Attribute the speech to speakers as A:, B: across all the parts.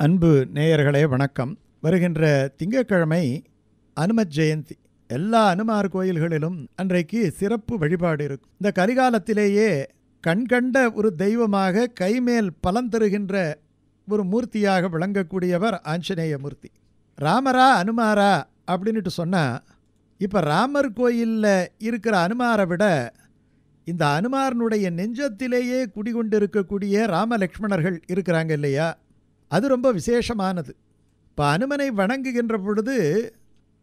A: அன்பு நேயர்களே வணக்கம். வருகின்ற திங்கட்கிழமை அனுமத் ஜெயந்தி. எல்லா அனுமார் கோயில்களிலும் அன்றைக்கு சிறப்பு வழிபாடு இருக்கும். இந்த கரிகாலத்திலேயே கண்கண்ட ஒரு தெய்வமாக கைமேல் பலன் தருகின்ற ஒரு மூர்த்தியாக விளங்கக்கூடியவர் ஆஞ்சநேய மூர்த்தி. ராமரா அனுமாரா அப்படின்ட்டு சொன்னால், இப்போ ராமர் கோயிலில் இருக்கிற அனுமாரை விட இந்த அனுமாரனுடைய நெஞ்சத்திலேயே குடிகொண்டிருக்கக்கூடிய ராம லக்ஷ்மணர்கள் இருக்கிறாங்க இல்லையா, அது ரொம்ப விசேஷமானது. இப்போ அனுமனை வணங்குகின்ற பொழுது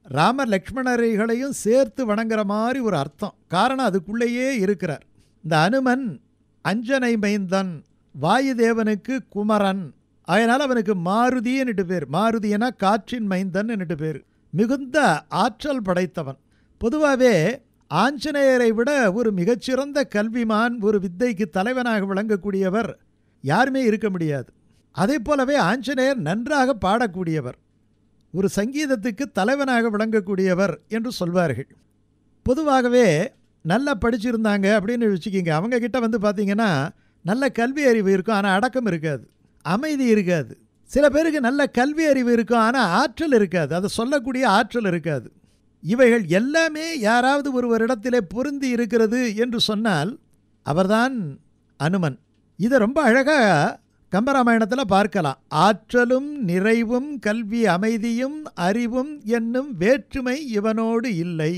A: ராம லக்ஷ்மணரைகளையும் சேர்த்து வணங்குற மாதிரி ஒரு அர்த்தம். காரணம் அதுக்குள்ளேயே இருக்கிறார். இந்த அனுமன் அஞ்சனை மைந்தன், வாயுதேவனுக்கு குமரன், அதனால் அவனுக்கு மாருதின்னுட்டு பேர். மாருதினா காற்றின் மைந்தன்னுட்டு பேர். மிகுந்த ஆற்றல் படைத்தவன். பொதுவாகவே ஆஞ்சநேயரை விட ஒரு மிகச்சிறந்த கல்விமான், ஒரு வித்தைக்கு தலைவனாக விளங்கக்கூடியவர் யாருமே இருக்க முடியாது. அதே போலவே ஆஞ்சநேயர் நன்றாக பாடக்கூடியவர், ஒரு சங்கீதத்துக்கு தலைவனாக விளங்கக்கூடியவர் என்று சொல்வார்கள். பொதுவாகவே நல்லா படிச்சிருந்தாங்க அப்படின்னு வச்சுக்கிங்க, அவங்கக்கிட்ட பார்த்தீங்கன்னா நல்ல கல்வி அறிவு இருக்கும், ஆனால் அடக்கம் இருக்காது, அமைதி இருக்காது. சில பேருக்கு நல்ல கல்வி அறிவு இருக்கும், ஆனால் ஆற்றல் இருக்காது, அதை சொல்லக்கூடிய ஆற்றல் இருக்காது. இவைகள் எல்லாமே யாராவது ஒருவரிடத்திலே பொருந்தி இருக்கிறது என்று சொன்னால் அவர்தான் அனுமன். இதை ரொம்ப அழகாக கம்பராமாயணத்தில் பார்க்கலாம். ஆற்றலும் நிறைவும் கல்வி அமைதியும் அறிவும் என்னும் வேற்றுமை இவனோடு இல்லை.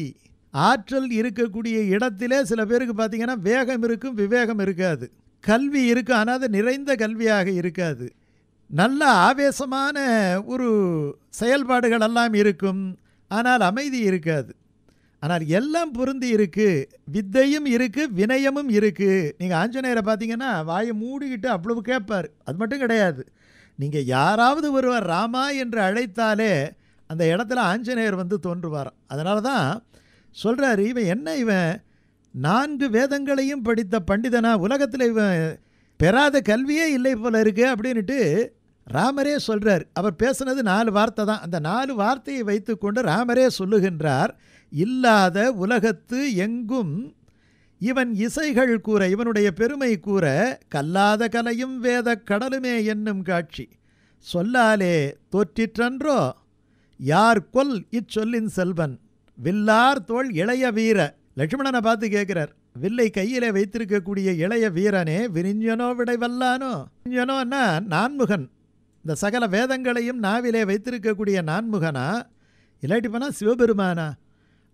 A: ஆற்றல் இருக்கக்கூடிய இடத்திலே சில பேருக்கு பார்த்தீங்கன்னா வேகம் இருக்கும், விவேகம் இருக்காது. கல்வி இருக்கும், ஆனால் அது நிறைந்த கல்வியாக இருக்காது. நல்ல ஆவேசமான ஒரு செயல்பாடுகள் எல்லாம் இருக்கும், ஆனால் அமைதி இருக்காது. ஆனால் எல்லாம் பொருந்தி இருக்குது. வித்தையும் இருக்குது, வினயமும் இருக்குது. நீங்கள் ஆஞ்சநேயரை பார்த்தீங்கன்னா வாயை மூடிக்கிட்டு அவ்வளவு கேட்பார். அது மட்டும் கிடையாது, நீங்கள் யாராவது ஒருவர் ராமா என்று அழைத்தாலே அந்த இடத்துல ஆஞ்சநேயர் தோன்றுவாராம். அதனால தான் சொல்கிறார், இவன் 4 வேதங்களையும் படித்த பண்டிதனா, உலகத்தில் இவன் பெறாத கல்வியே இல்லை போல இருக்கு அப்படின்ட்டு ராமரே சொல்கிறார். அவர் பேசுனது 4 வார்த்தை தான். அந்த 4 வார்த்தையை வைத்துக்கொண்டு ராமரே சொல்லுகின்றார், இல்லாத உலகத்து எங்கும் இவன் இசைகள் கூற, இவனுடைய பெருமை கூற, கல்லாத கலையும் வேத கடலுமே என்னும் காட்சி சொல்லாலே தோற்றிற்றன்றோ யார் கொல் இச்சொல்லின் செல்வன் வில்லார் தோள் இளைய வீர. லட்சுமணனை பார்த்து கேட்குறார், வில்லை கையிலே வைத்திருக்கக்கூடிய இளைய வீரனே விரிஞ்சனோ விடைவல்லானோ. விரிஞ்சனோன்னா நான்முகன், இந்த சகல வேதங்களையும் நாவிலே வைத்திருக்கக்கூடிய நான்முகனா, இல்லாட்டி போனால் சிவபெருமானா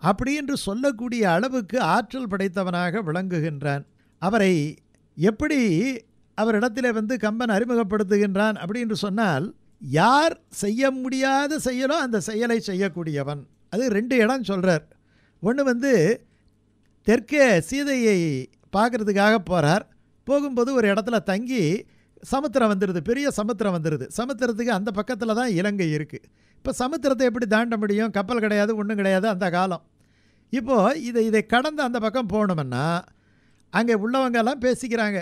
A: அப்படின்னு சொல்லக்கூடிய அளவுக்கு ஆற்றல் படைத்தவனாக விளங்குகின்றான். அவரை எப்படி அவரிடத்திலே கம்பன் அறிமுகப்படுத்துகின்றான் அப்படின்னு சொன்னால், யார் செய்ய முடியாத செயலோ அந்த செயலை செய்யக்கூடியவன். அது 2 இடம் சொல்கிறார். ஒன்று தெற்கே சீதையை பார்க்குறதுக்காக போகிறார். போகும்போது ஒரு இடத்துல தங்கி சமுத்திரம் வந்துடுது, பெரிய சமுத்திரம் வந்துடுது. சமுத்திரத்துக்கு அந்த பக்கத்தில் தான் இலங்கை இருக்குது. இப்போ சமுத்திரத்தை எப்படி தாண்ட முடியும்? கப்பல் கிடையாது, ஒன்றும் கிடையாது அந்த காலம். இப்போது இதை கடந்து அந்த பக்கம் போகணுமென்னா அங்கே உள்ளவங்கெல்லாம் பேசிக்கிறாங்க,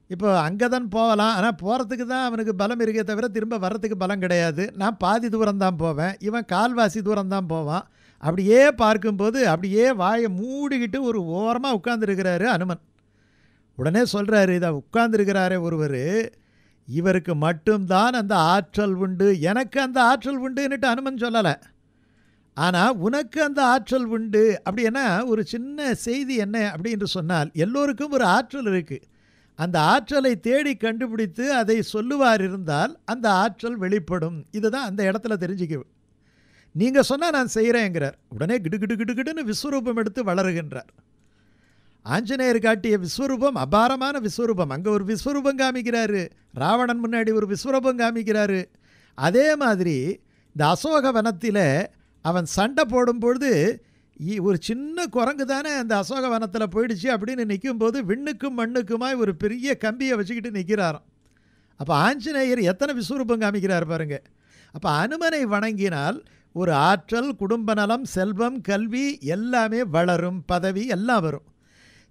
A: இப்போ அங்கே தான் போகலாம், ஆனால் போகிறதுக்கு தான் அவனுக்கு பலம் இருக்கே தவிர திரும்ப வர்றதுக்கு பலம் கிடையாது. நான் பாதி தூரம் தான் போவேன், இவன் கால்வாசி தூரம் தான் போவான். அப்படியே பார்க்கும்போது அப்படியே வாயை மூடிக்கிட்டு ஒரு ஓரமாக உட்கார்ந்துருக்கிறாரு அனுமன். உடனே சொல்கிறாரு, இதை உட்கார்ந்துருக்கிறாரே ஒருவர், இவருக்கு மட்டும்தான் அந்த ஆற்றல் உண்டு, எனக்கு அந்த ஆற்றல் உண்டுன்னுட்டு அனுமன் சொல்லலை. ஆனால் உனக்கு அந்த ஆற்றல் உண்டு அப்படின்னா ஒரு சின்ன செய்தி என்ன அப்படின்னு சொன்னால், எல்லோருக்கும் ஒரு ஆற்றல் இருக்குது. அந்த ஆற்றலை தேடி கண்டுபிடித்து அதை சொல்லுவார் இருந்தால் அந்த ஆற்றல் வெளிப்படும். இதுதான் அந்த இடத்துல தெரிஞ்சுக்க. நீங்கள் சொன்னால் நான் செய்கிறேங்கிறார். உடனே கிடுகிடுன்னு விஸ்வரூபம் எடுத்து வளருகின்றார். ஆஞ்சநேயர் காட்டிய விஸ்வரூபம் அபாரமான விஸ்வரூபம். அங்கே ஒரு விஸ்வரூபம் காமிக்கிறாரு, ராவணன் முன்னாடி ஒரு விஸ்வரூபம் காமிக்கிறாரு. அதே மாதிரி இந்த அசோக வனத்தில் அவன் சண்டை போடும்பொழுது ஒரு சின்ன குரங்கு தானே அந்த அசோக வனத்தில் போயிடுச்சு அப்படின்னு நிற்கும்போது விண்ணுக்கும் மண்ணுக்குமாய் ஒரு பெரிய கம்பியை வச்சுக்கிட்டு நிற்கிறாராம். அப்போ ஆஞ்சநேயர் எத்தனை விஸ்வரூபம் காமிக்கிறார் பாருங்க. அப்போ அனுமனை வணங்கினால் ஒரு ஆற்றல், குடும்ப நலம், செல்வம், கல்வி எல்லாமே வளரும், பதவி எல்லாம் வரும்.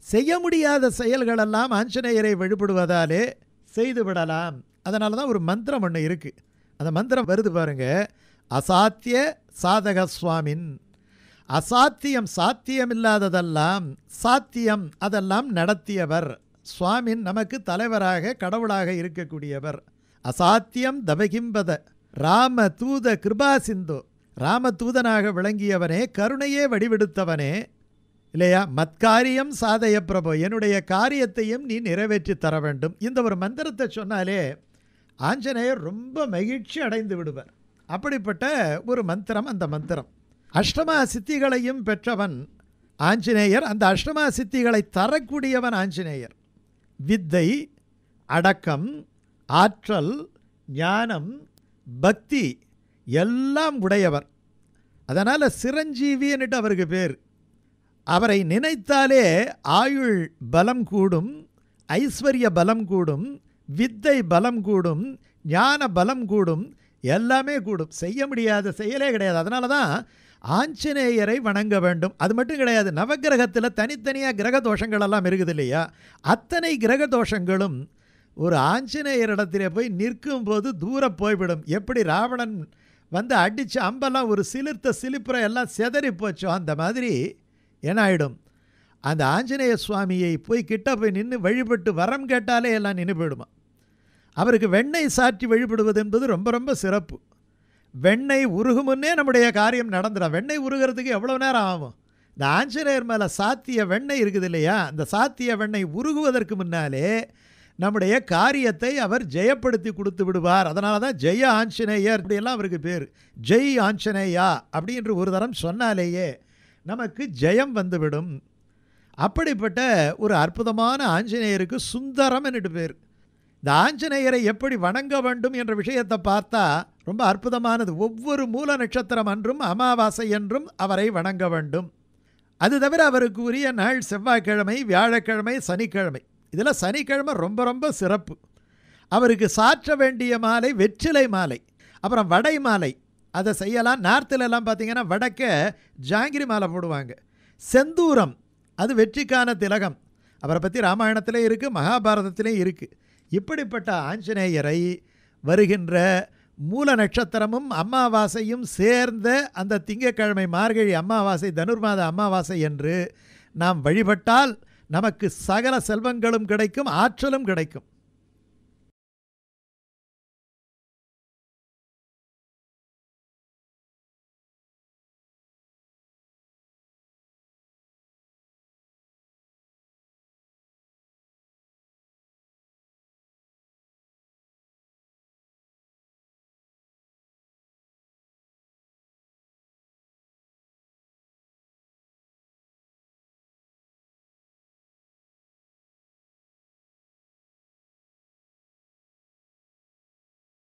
A: செய்ய முடியாத செயல்களெல்லாம் ஆஞ்சநேயரை வழிபடுவதாலே செய்து விடலாம். அதனால தான் ஒரு மந்திரம் ஒன்று இருக்குது. அந்த மந்திரம் வருது பாருங்க, அசாத்திய சாதக சுவாமின். அசாத்தியம், சாத்தியமில்லாததெல்லாம் சாத்தியம், அதெல்லாம் நடத்தியவர். சுவாமின் நமக்கு தலைவராக கடவுளாக இருக்கக்கூடியவர். அசாத்தியம் தபகிம்பத ராம தூத கிருபா சிந்து, ராமதூதனாக விளங்கியவனே, கருணையே வடிவெடுத்தவனே, இல்லையா, மத்காரியம் சாதய பிரபு, என்னுடைய காரியத்தையும் நீ நிறைவேற்றி தர வேண்டும். இந்த ஒரு மந்திரத்தை சொன்னாலே ஆஞ்சநேயர் ரொம்ப மகிழ்ச்சி அடைந்து விடுவார். அப்படிப்பட்ட ஒரு மந்திரம் அந்த மந்திரம். அஷ்டமா சித்திகளையும் பெற்றவன் ஆஞ்சநேயர். அந்த அஷ்டமா சித்திகளை தரக்கூடியவன் ஆஞ்சநேயர். வித்தை, அடக்கம், ஆற்றல், ஞானம், பக்தி எல்லாம் உடையவர். அதனால் சிரஞ்சீவின்னுட்டு அவருக்கு பேர். அவரை நினைத்தாலே ஆயுள் பலம் கூடும், ஐஸ்வர்ய பலம் கூடும், வித்தை பலம் கூடும், ஞான பலம் கூடும், எல்லாமே கூடும். செய்ய முடியாத செயலே கிடையாது. அதனால தான் ஆஞ்சநேயரை வணங்க வேண்டும். அது மட்டும் கிடையாது, நவகிரகத்தில் தனித்தனியாக கிரக தோஷங்கள் எல்லாம் இருக்குது இல்லையா, அத்தனை கிரக தோஷங்களும் ஒரு ஆஞ்சநேயரிடத்திலே போய் நிற்கும் போது தூரம் போய்விடும். எப்படி ராவணன் வந்து அடித்து அம்பெல்லாம் ஒரு சிலிர்த்த சிலிப்புற எல்லாம் செதறி போச்சோ அந்த மாதிரி என்ன ஆகிடும், அந்த ஆஞ்சநேய சுவாமியை போய் கிட்ட போய் நின்று வழிபட்டு வரம் கேட்டாலே எல்லாம் நின்று போயிடுமா. அவருக்கு வெண்ணெய் சாற்றி வழிபடுவது என்பது ரொம்ப ரொம்ப சிறப்பு. வெண்ணெய் உருகும் முன்னே நம்முடைய காரியம் நடந்துடும். வெண்ணெய் உருகிறதுக்கு எவ்வளோ நேரம் ஆகும்? இந்த ஆஞ்சநேயர் மேலே சாத்திய வெண்ணெய் இருக்குது இல்லையா, அந்த சாத்திய வெண்ணெய் உருகுவதற்கு முன்னாலே நம்முடைய காரியத்தை அவர் ஜெயப்படுத்தி கொடுத்து விடுவார். அதனால தான் ஜெய ஆஞ்சநேயர் அப்படியெல்லாம் அவருக்கு பேர். ஜெய் ஆஞ்சநேயா அப்படின்ற ஒரு தரம் சொன்னாலேயே நமக்கு ஜெயம் வந்துவிடும். அப்படிப்பட்ட ஒரு அற்புதமான ஆஞ்சநேயருக்கு சுந்தரம் என்று பேர். இந்த ஆஞ்சநேயரை எப்படி வணங்க வேண்டும் என்ற விஷயத்தை பார்த்தா ரொம்ப அற்புதமானது. ஒவ்வொரு மூல நட்சத்திரம் அன்றும் அமாவாசை என்றும் அவரை வணங்க வேண்டும். அது தவிர அவருக்கு உரிய நாள் செவ்வாய்க்கிழமை, வியாழக்கிழமை, சனிக்கிழமை. இதில் சனிக்கிழமை ரொம்ப ரொம்ப சிறப்பு. அவருக்கு சாற்ற வேண்டிய மாலை வெற்றிலை மாலை, அப்புறம் வடை மாலை, அதை செய்யலாம். நார்த்திலெல்லாம் பார்த்திங்கன்னா வடக்க ஜாங்கிரி மாலை போடுவாங்க. செந்தூரம், அது வெற்றிக்கான திலகம். அவரை பற்றி ராமாயணத்திலே இருக்குது, மகாபாரதத்திலே இருக்குது. இப்படிப்பட்ட ஆஞ்சநேயரை வருகின்ற மூல நட்சத்திரமும் அமாவாசையும் சேர்ந்த அந்த திங்கட்கிழமை மார்கழி அமாவாசை, தனுர்மாத அமாவாசை என்று நாம் வழிபட்டால் நமக்கு சகல செல்வங்களும் கிடைக்கும், ஆற்றலும் கிடைக்கும்.